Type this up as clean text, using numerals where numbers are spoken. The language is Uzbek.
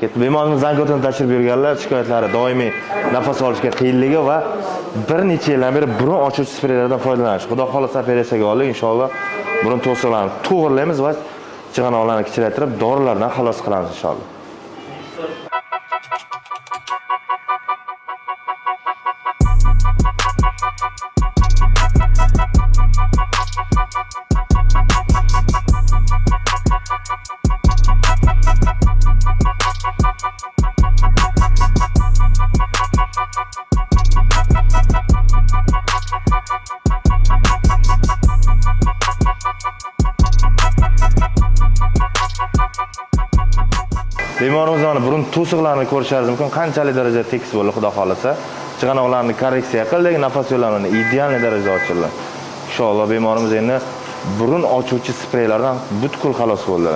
Bemorimiz Zangiotani tashrif buyurganlar shikoyatlari doimiy nafas olishga qiyinligi va bir necha yildan beri burun ochuvchi spreylardan foydalanish. Xudo xolasa operatsiyaga oldik, inshaalloh burun to'siqlarini to'g'irlaymiz va chig'anoqlarni kichraytirib, dorilardan xalos qilamiz inshaalloh. Bemorimiz mana burun to'siqlarini ko'rishingiz mumkin, qanchalik darajada tekis bo'ldi, xudo xolasa. Chig'anoqlarni korreksiya qildik, nafas yo'llarini ideal darajada ochildi. Inshaalloh bemorimiz endi burun ochuvchi spreylardan butkul xalos bo'ldi.